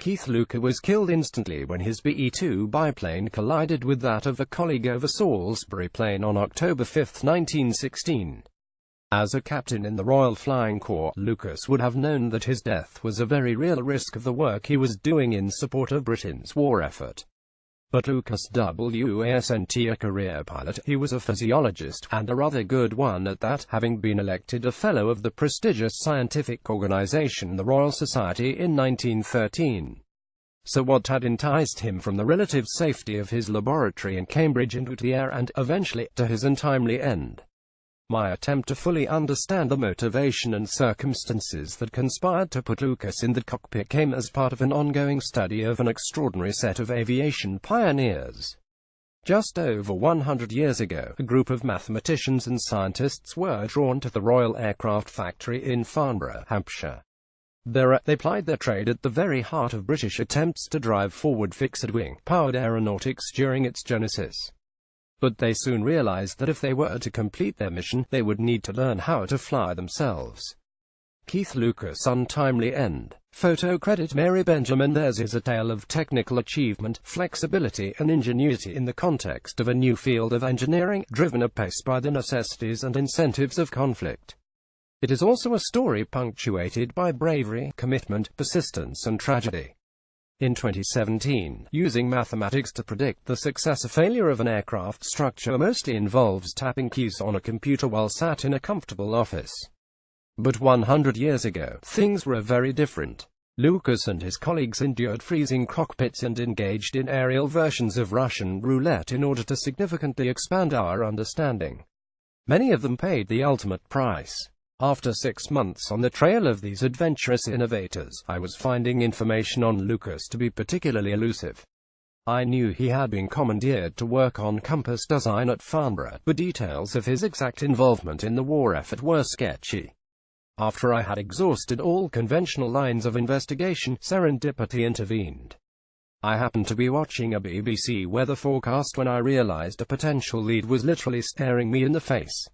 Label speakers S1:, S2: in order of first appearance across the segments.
S1: Keith Luca was killed instantly when his BE-2 biplane collided with that of a colleague over Salisbury Plain on October 5, 1916. As a captain in the Royal Flying Corps, Lucas would have known that his death was a very real risk of the work he was doing in support of Britain's war effort. But Lucas wasn't a career pilot, he was a physiologist, and a rather good one at that, having been elected a Fellow of the prestigious scientific organization the Royal Society in 1913. So what had enticed him from the relative safety of his laboratory in Cambridge into the air and, eventually, to his untimely end? My attempt to fully understand the motivation and circumstances that conspired to put Lucas in the cockpit came as part of an ongoing study of an extraordinary set of aviation pioneers. Just over 100 years ago, a group of mathematicians and scientists were drawn to the Royal Aircraft Factory in Farnborough, Hampshire. There, they plied their trade at the very heart of British attempts to drive forward fixed-wing, powered aeronautics during its genesis. But they soon realized that if they were to complete their mission, they would need to learn how to fly themselves. Keith Lucas' untimely end. Photo credit Mary Benjamin. Theirs is a tale of technical achievement, flexibility and ingenuity in the context of a new field of engineering, driven apace by the necessities and incentives of conflict. It is also a story punctuated by bravery, commitment, persistence and tragedy. In 2017, using mathematics to predict the success or failure of an aircraft structure mostly involves tapping keys on a computer while sat in a comfortable office. But 100 years ago, things were very different. Lucas and his colleagues endured freezing cockpits and engaged in aerial versions of Russian roulette in order to significantly expand our understanding. Many of them paid the ultimate price. After 6 months on the trail of these adventurous innovators, I was finding information on Lucas to be particularly elusive. I knew he had been commandeered to work on compass design at Farnborough, but details of his exact involvement in the war effort were sketchy. After I had exhausted all conventional lines of investigation, serendipity intervened. I happened to be watching a BBC weather forecast when I realized a potential lead was literally staring me in the face.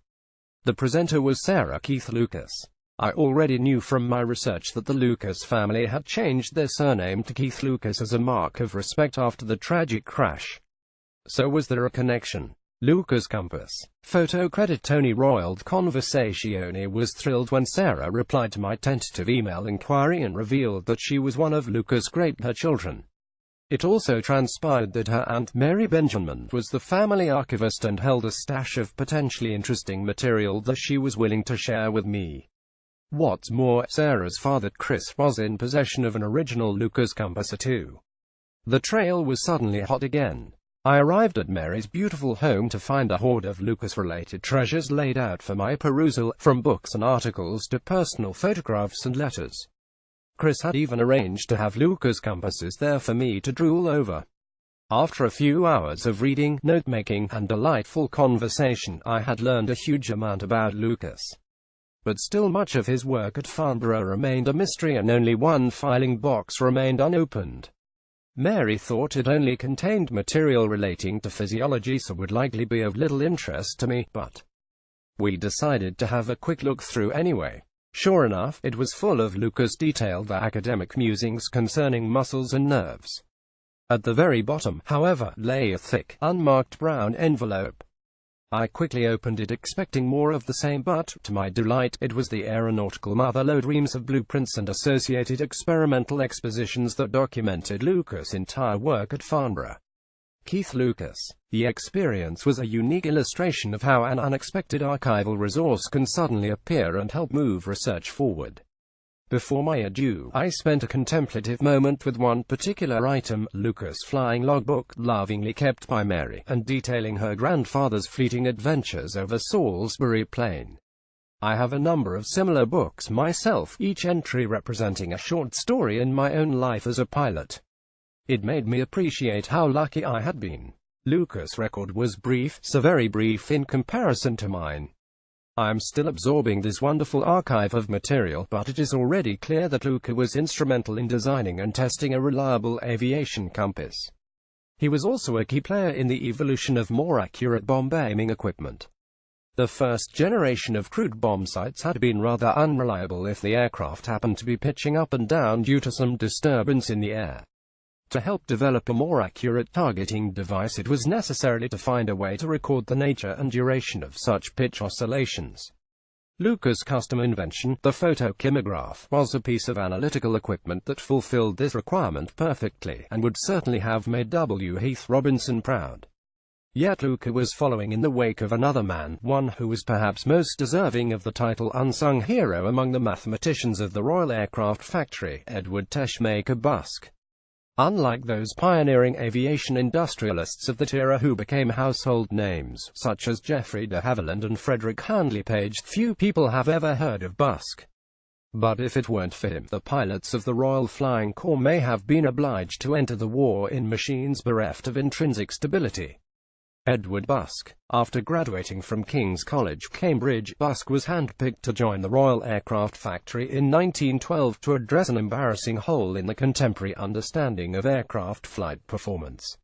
S1: The presenter was Sarah Keith Lucas. I already knew from my research that the Lucas family had changed their surname to Keith Lucas as a mark of respect after the tragic crash. So was there a connection? Lucas compass. Photo credit Tony Royle. The conversazione was thrilled when Sarah replied to my tentative email inquiry and revealed that she was one of Lucas' great-grandchildren. It also transpired that her aunt, Mary Benjamin, was the family archivist and held a stash of potentially interesting material that she was willing to share with me. What's more, Sarah's father, Chris, was in possession of an original Lucas compass too. The trail was suddenly hot again. I arrived at Mary's beautiful home to find a hoard of Lucas-related treasures laid out for my perusal, from books and articles to personal photographs and letters. Chris had even arranged to have Lucas compasses there for me to drool over. After a few hours of reading, note-making, and delightful conversation, I had learned a huge amount about Lucas. But still much of his work at Farnborough remained a mystery and only one filing box remained unopened. Mary thought it only contained material relating to physiology, so would likely be of little interest to me, but we decided to have a quick look through anyway. Sure enough, it was full of Lucas' detailed academic musings concerning muscles and nerves. At the very bottom, however, lay a thick, unmarked brown envelope. I quickly opened it expecting more of the same, but, to my delight, it was the aeronautical motherlode, reams of blueprints and associated experimental expositions that documented Lucas' entire work at Farnborough. Keith Lucas. The experience was a unique illustration of how an unexpected archival resource can suddenly appear and help move research forward. Before my adieu, I spent a contemplative moment with one particular item, Lucas' flying logbook, lovingly kept by Mary, and detailing her grandfather's fleeting adventures over Salisbury Plain. I have a number of similar books myself, each entry representing a short story in my own life as a pilot. It made me appreciate how lucky I had been. Lucas' record was brief, so very brief in comparison to mine. I am still absorbing this wonderful archive of material, but it is already clear that Lucas was instrumental in designing and testing a reliable aviation compass. He was also a key player in the evolution of more accurate bomb aiming equipment. The first generation of crude bomb sights had been rather unreliable if the aircraft happened to be pitching up and down due to some disturbance in the air. To help develop a more accurate targeting device, it was necessary to find a way to record the nature and duration of such pitch oscillations. Lucas' custom invention, the photokinematograph, was a piece of analytical equipment that fulfilled this requirement perfectly, and would certainly have made W. Heath Robinson proud. Yet Lucas was following in the wake of another man, one who was perhaps most deserving of the title unsung hero among the mathematicians of the Royal Aircraft Factory, Edward Teschmaker Busk. Unlike those pioneering aviation industrialists of that era who became household names, such as Geoffrey de Havilland and Frederick Handley Page, few people have ever heard of Busk. But if it weren't for him, the pilots of the Royal Flying Corps may have been obliged to enter the war in machines bereft of intrinsic stability. Edward Busk. After graduating from King's College, Cambridge, Busk was handpicked to join the Royal Aircraft Factory in 1912 to address an embarrassing hole in the contemporary understanding of aircraft flight performance.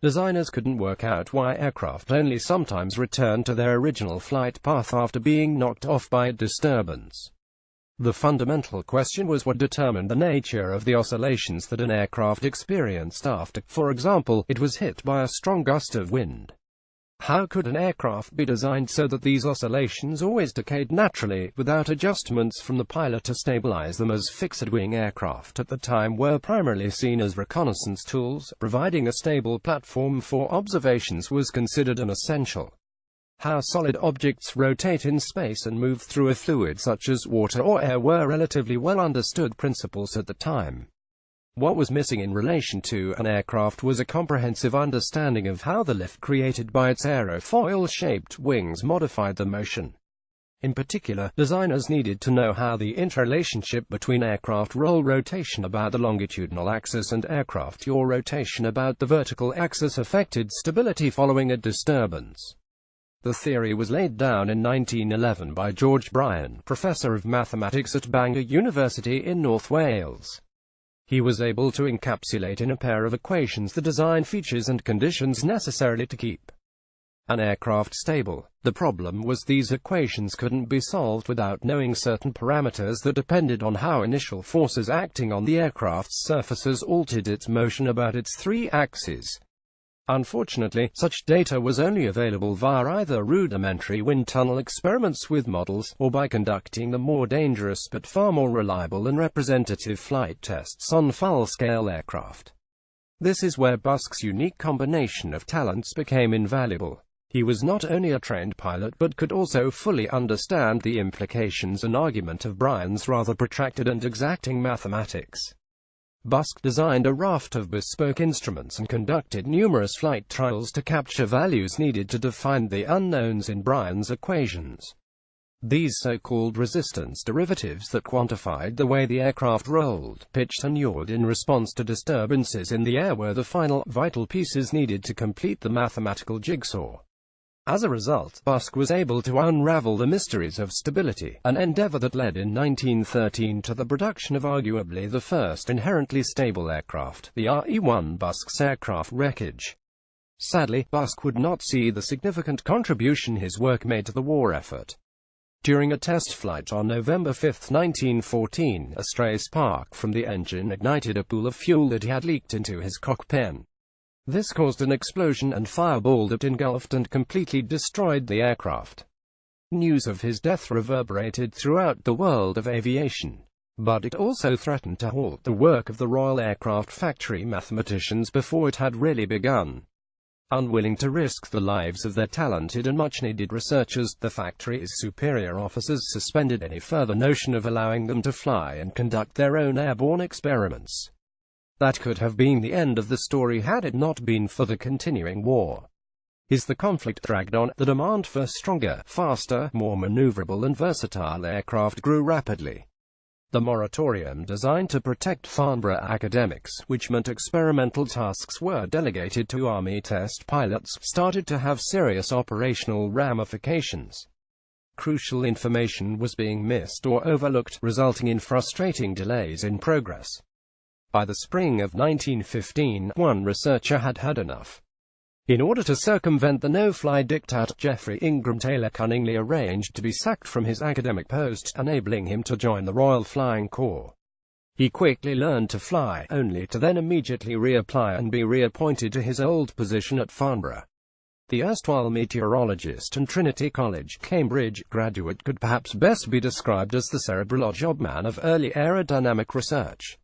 S1: Designers couldn't work out why aircraft only sometimes returned to their original flight path after being knocked off by a disturbance. The fundamental question was what determined the nature of the oscillations that an aircraft experienced after, for example, it was hit by a strong gust of wind. How could an aircraft be designed so that these oscillations always decayed naturally, without adjustments from the pilot to stabilize them, as fixed-wing aircraft at the time were primarily seen as reconnaissance tools? Providing a stable platform for observations was considered an essential. How solid objects rotate in space and move through a fluid such as water or air were relatively well understood principles at the time. What was missing in relation to an aircraft was a comprehensive understanding of how the lift created by its aerofoil-shaped wings modified the motion. In particular, designers needed to know how the interrelationship between aircraft roll rotation about the longitudinal axis and aircraft yaw rotation about the vertical axis affected stability following a disturbance. The theory was laid down in 1911 by George Bryan, professor of mathematics at Bangor University in North Wales. He was able to encapsulate in a pair of equations the design features and conditions necessary to keep an aircraft stable. The problem was these equations couldn't be solved without knowing certain parameters that depended on how initial forces acting on the aircraft's surfaces altered its motion about its three axes. Unfortunately, such data was only available via either rudimentary wind tunnel experiments with models, or by conducting the more dangerous but far more reliable and representative flight tests on full-scale aircraft. This is where Busk's unique combination of talents became invaluable. He was not only a trained pilot but could also fully understand the implications and argument of Bryan's rather protracted and exacting mathematics. Busk designed a raft of bespoke instruments and conducted numerous flight trials to capture values needed to define the unknowns in Bryan's equations. These so-called resistance derivatives that quantified the way the aircraft rolled, pitched and yawed in response to disturbances in the air were the final, vital pieces needed to complete the mathematical jigsaw. As a result, Busk was able to unravel the mysteries of stability, an endeavor that led in 1913 to the production of arguably the first inherently stable aircraft, the RE-1 Busk's aircraft wreckage. Sadly, Busk would not see the significant contribution his work made to the war effort. During a test flight on November 5, 1914, a stray spark from the engine ignited a pool of fuel that he had leaked into his cockpit. This caused an explosion and fireball that engulfed and completely destroyed the aircraft. News of his death reverberated throughout the world of aviation. But it also threatened to halt the work of the Royal Aircraft Factory mathematicians before it had really begun. Unwilling to risk the lives of their talented and much-needed researchers, the factory's superior officers suspended any further notion of allowing them to fly and conduct their own airborne experiments. That could have been the end of the story had it not been for the continuing war. As the conflict dragged on, the demand for stronger, faster, more maneuverable and versatile aircraft grew rapidly. The moratorium designed to protect Farnborough academics, which meant experimental tasks were delegated to Army test pilots, started to have serious operational ramifications. Crucial information was being missed or overlooked, resulting in frustrating delays in progress. By the spring of 1915, one researcher had had enough. In order to circumvent the no-fly diktat, Geoffrey Ingram Taylor cunningly arranged to be sacked from his academic post, enabling him to join the Royal Flying Corps. He quickly learned to fly, only to then immediately reapply and be reappointed to his old position at Farnborough. The erstwhile meteorologist and Trinity College, Cambridge, graduate could perhaps best be described as the cerebral jobman of early aerodynamic research.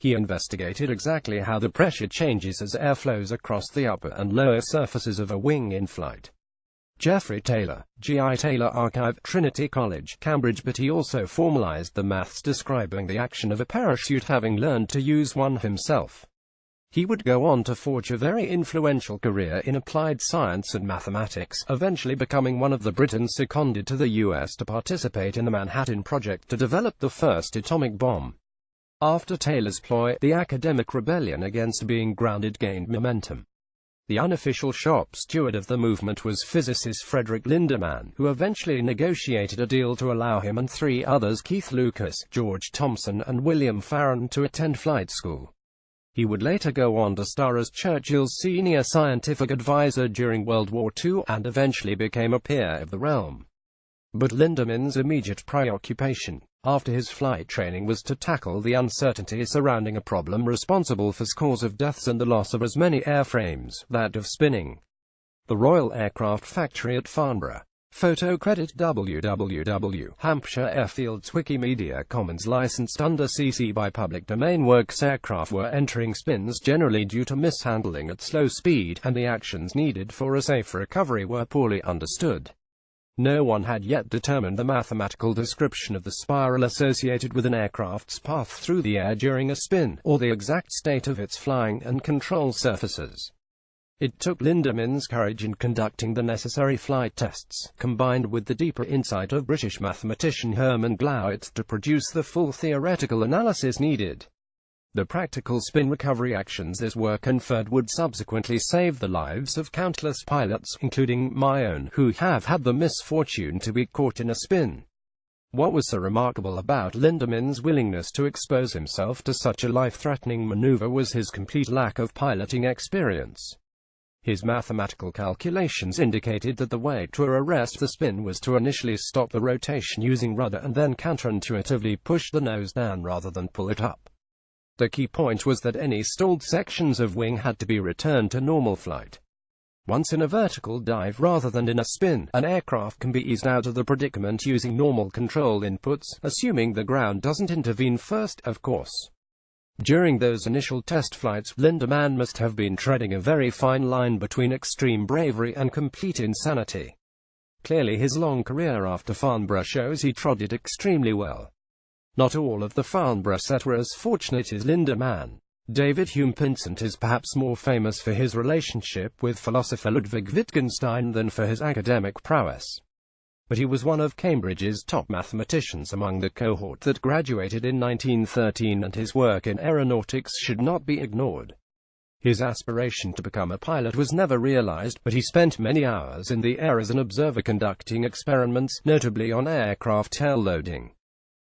S1: He investigated exactly how the pressure changes as air flows across the upper and lower surfaces of a wing in flight. Geoffrey Taylor, G.I. Taylor Archive, Trinity College, Cambridge. But he also formalized the maths describing the action of a parachute, having learned to use one himself. He would go on to forge a very influential career in applied science and mathematics, eventually becoming one of the Britons seconded to the US to participate in the Manhattan Project to develop the first atomic bomb. After Taylor's ploy, the academic rebellion against being grounded gained momentum. The unofficial shop steward of the movement was physicist Frederick Lindemann, who eventually negotiated a deal to allow him and three others, Keith Lucas, George Thompson, and William Farren, to attend flight school. He would later go on to star as Churchill's senior scientific advisor during World War II, and eventually became a peer of the realm. But Lindemann's immediate preoccupation, after his flight training, was to tackle the uncertainty surrounding a problem responsible for scores of deaths and the loss of as many airframes, that of spinning. The Royal Aircraft Factory at Farnborough. Photo credit www. Hampshire Airfields. Wikimedia Commons. Licensed under CC by public domain. Works. Aircraft were entering spins generally due to mishandling at slow speed, and the actions needed for a safe recovery were poorly understood. No one had yet determined the mathematical description of the spiral associated with an aircraft's path through the air during a spin, or the exact state of its flying and control surfaces. It took Lindemann's courage in conducting the necessary flight tests, combined with the deeper insight of British mathematician Herman Glauert, to produce the full theoretical analysis needed. The practical spin recovery actions this work conferred would subsequently save the lives of countless pilots, including my own, who have had the misfortune to be caught in a spin. What was so remarkable about Lindemann's willingness to expose himself to such a life-threatening maneuver was his complete lack of piloting experience. His mathematical calculations indicated that the way to arrest the spin was to initially stop the rotation using rudder and then counterintuitively push the nose down rather than pull it up. The key point was that any stalled sections of wing had to be returned to normal flight. Once in a vertical dive rather than in a spin, an aircraft can be eased out of the predicament using normal control inputs, assuming the ground doesn't intervene first, of course. During those initial test flights, Lindemann must have been treading a very fine line between extreme bravery and complete insanity. Clearly his long career after Farnborough shows he trod it extremely well. Not all of the Farnborough set were as fortunate as Lindemann. David Hume Pinsent is perhaps more famous for his relationship with philosopher Ludwig Wittgenstein than for his academic prowess. But he was one of Cambridge's top mathematicians among the cohort that graduated in 1913, and his work in aeronautics should not be ignored. His aspiration to become a pilot was never realized, but he spent many hours in the air as an observer conducting experiments, notably on aircraft tail loading.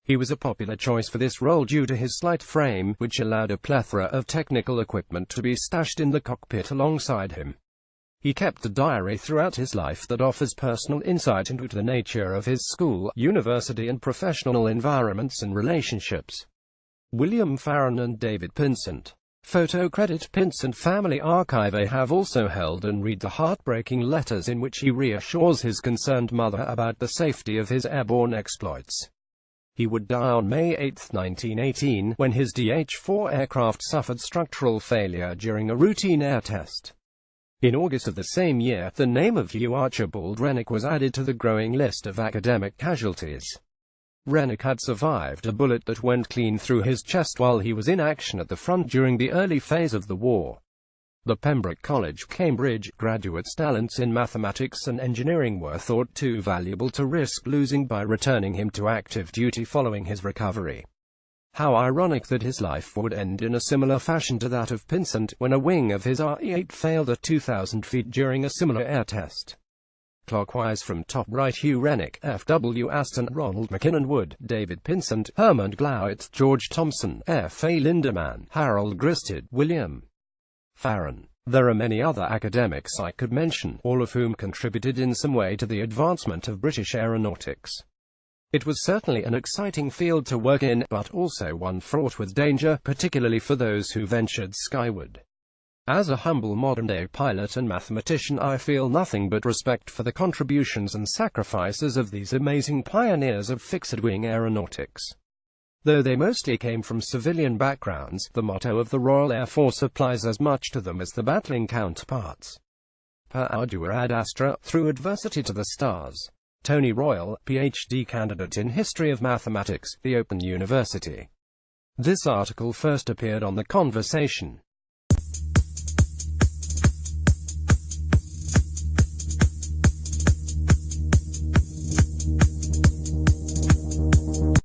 S1: He was a popular choice for this role due to his slight frame, which allowed a plethora of technical equipment to be stashed in the cockpit alongside him. He kept a diary throughout his life that offers personal insight into the nature of his school, university and professional environments and relationships. William Farren and David Pinsent. Photo credit Pinsent Family Archive. They have also held and read the heartbreaking letters in which he reassures his concerned mother about the safety of his airborne exploits. He would die on May 8, 1918, when his DH-4 aircraft suffered structural failure during a routine air test. In August of the same year, the name of Hugh Archibald Renwick was added to the growing list of academic casualties. Renwick had survived a bullet that went clean through his chest while he was in action at the front during the early phase of the war. The Pembroke College, Cambridge, graduates' talents in mathematics and engineering were thought too valuable to risk losing by returning him to active duty following his recovery. How ironic that his life would end in a similar fashion to that of Pinsent, when a wing of his RE-8 failed at 2,000 feet during a similar air test. Clockwise from top right: Hugh Renwick, F.W. Aston, Ronald McKinnon Wood, David Pinsent, Herman Glauert, George Thompson, F.A. Lindemann, Harold Grinsted, William Farren. There are many other academics I could mention, all of whom contributed in some way to the advancement of British aeronautics. It was certainly an exciting field to work in, but also one fraught with danger, particularly for those who ventured skyward. As a humble modern-day pilot and mathematician, I feel nothing but respect for the contributions and sacrifices of these amazing pioneers of fixed-wing aeronautics. Though they mostly came from civilian backgrounds, the motto of the Royal Air Force applies as much to them as the battling counterparts. Per ardua ad astra, through adversity to the stars. Tony Royle, Ph.D. candidate in History of Mathematics, The Open University. This article first appeared on The Conversation.